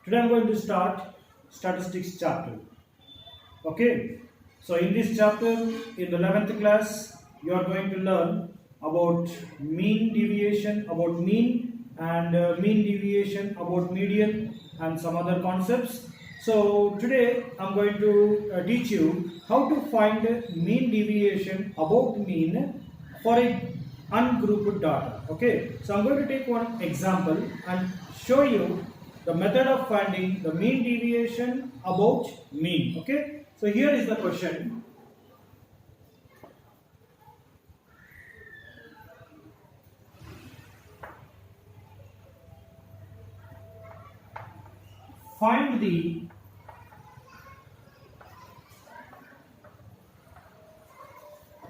Today I'm going to start statistics chapter. Okay, so in this chapter, in the 11th class, you are going to learn about mean deviation, about mean, and mean deviation, about median, and some other concepts. So today I'm going to teach you how to find mean deviation about mean for a ungrouped data. Okay, so I'm going to take one example and show you the method of finding the mean deviation about mean. Okay, so here is the question. Find the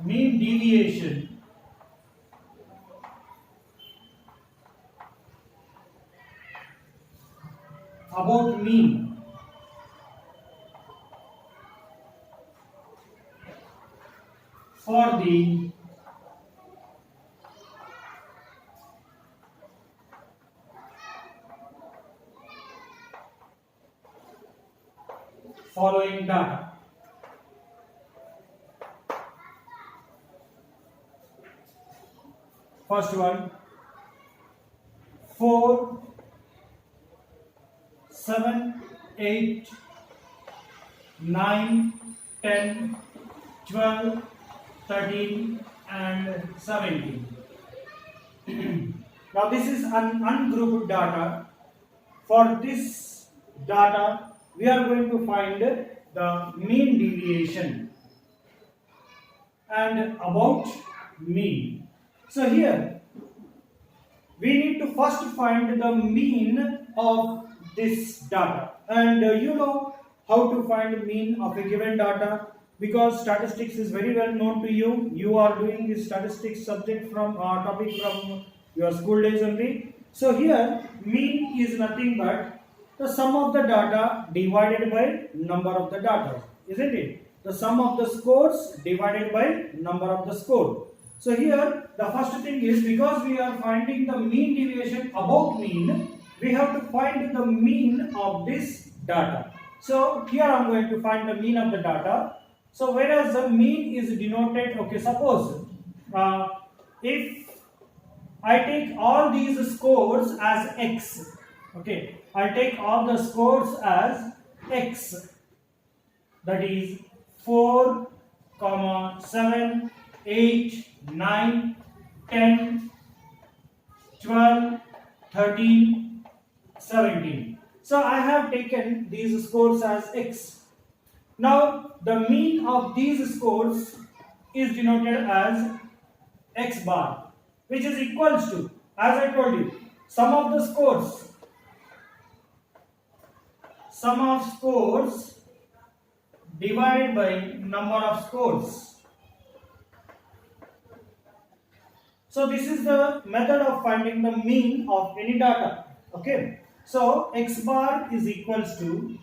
mean deviation about mean for the following data. First one, 4, 7, 8, 9, 10, 12, 13 and 17. Now this is an ungrouped data. For this data, we are going to find the mean deviation and about mean. So here we need to first find the mean of this data, and you know how to find mean of a given data because statistics is very well known to you. You are doing this statistics subject from topic from your school days only. So here mean is nothing but the sum of the data divided by number of the data, isn't it? The sum of the scores divided by number of the score. So here the first thing is, because we are finding the mean deviation about mean, we have to find the mean of this data. So here I am going to find the mean of the data. So whereas the mean is denoted, okay, suppose if I take all these scores as x, okay, I take all the scores as x, that is 4, 7, 8, 9, 10, 12, 13, 17. So I have taken these scores as x. Now the mean of these scores is denoted as x bar, which is equals to, as I told you, sum of the scores. Sum of scores divided by number of scores. So this is the method of finding the mean of any data. Okay. So x bar is equals to,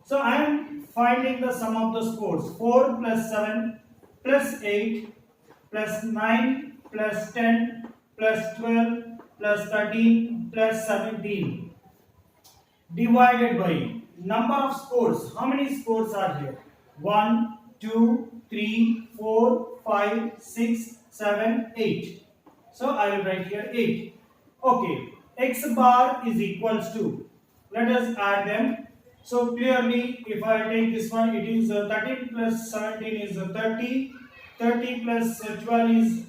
so I am finding the sum of the scores, 4 plus 7 plus 8 plus 9 plus 10 plus 12 plus 13 plus 17 divided by number of scores. How many scores are here? 1, 2, 3, 4, 5, 6, 7, 8. So I will write here 8. Okay, x bar is equals to, let us add them. So clearly if I take this one, it is 13 plus 17 is 30, 30 plus 12 is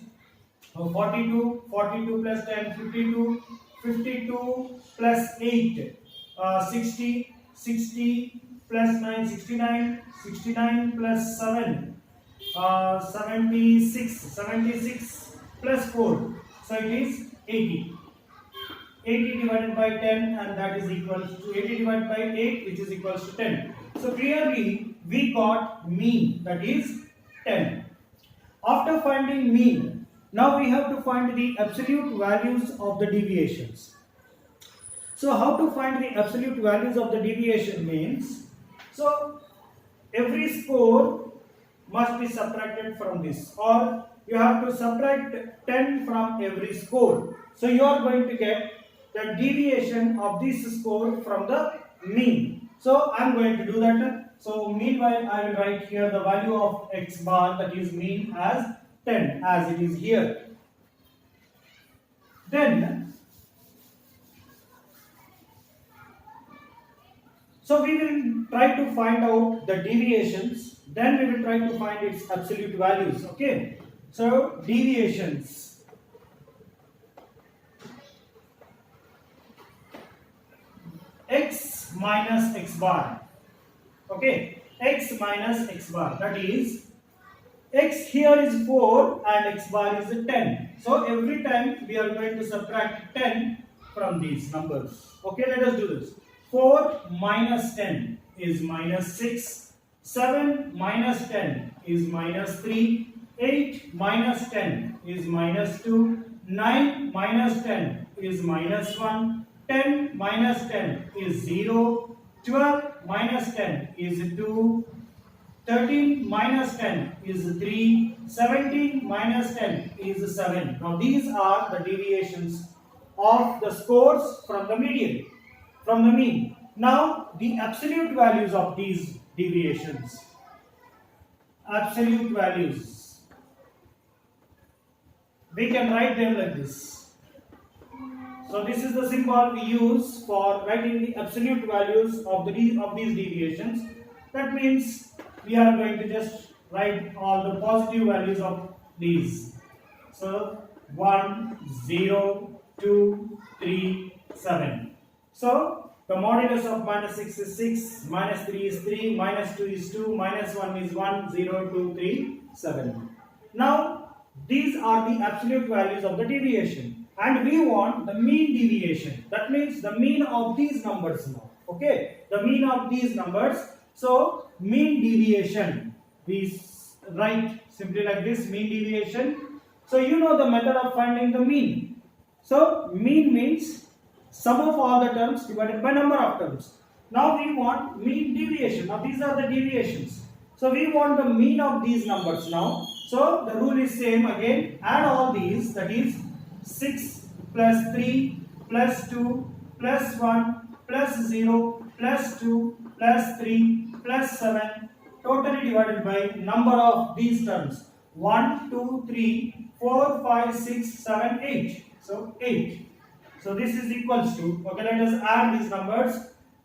42, 42 plus 10, 52, 52 plus 8, 60, 60 plus 9, 69, 69 plus 7, 76, 76 plus 4, so it is 80. 80 divided by 10, and that is equals to 80 divided by 8, which is equals to 10. So clearly we got mean, that is 10. After finding mean, now we have to find the absolute values of the deviations. So how to find the absolute values of the deviation means, so every score must be subtracted from this, or you have to subtract 10 from every score. So you are going to get the deviation of this score from the mean. So I am going to do that. So meanwhile I will write here the value of x bar, that is mean, as 10 as it is here. Then so we will try to find out the deviations, then we will try to find its absolute values. Okay, so deviations. X minus x bar. Okay, x minus x bar, that is x here is 4 and x bar is 10. So every time we are going to subtract 10 from these numbers. Okay, let us do this. 4 minus 10 is minus 6. 7 minus 10 is minus 3. 8 minus 10 is minus 2. 9 minus 10 is minus 1. 10 minus 10 is 0. 12 minus 10 is 2. 13 minus 10 is 3, 17 minus 10 is 7. Now these are the deviations of the scores from the median, from the mean. Now the absolute values of these deviations. Absolute values. We can write them like this. So this is the symbol we use for writing the absolute values of these deviations. That means we are going to just write all the positive values of these. So 1, 0, 2, 3, 7. So the modulus of minus 6 is 6, minus 3 is 3, minus 2 is 2, minus 1 is 1, 0, 2, 3, 7. Now these are the absolute values of the deviation, and we want the mean deviation. That means the mean of these numbers now. Okay, the mean of these numbers. So mean deviation, we write simply like this, mean deviation. So you know the method of finding the mean. So mean means sum of all the terms divided by number of terms. Now we want mean deviation. Now these are the deviations. So we want the mean of these numbers now. So the rule is same again. Add all these, that is 6 plus 3 plus 2 plus 1 plus 0 plus 2 plus 3 plus 7, totally divided by number of these terms. 1, 2, 3, 4, 5, 6, 7, 8. So 8. So this is equals to, okay, let us add these numbers.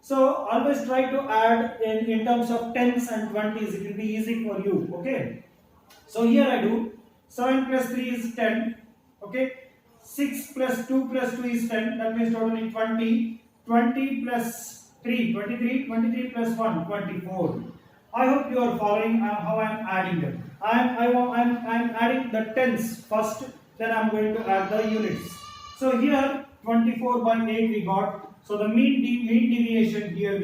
So always try to add in terms of tens and 20s, it will be easy for you. Okay. So here I do 7 plus 3 is 10. Okay. 6 plus 2 plus 2 is 10. That means totally 20. 20 plus 3, 23, 23 plus 1, 24. I hope you are following how I am adding them. I am adding the tens first, then I am going to add the units. So here 24 by 8 we got. So the mean deviation here we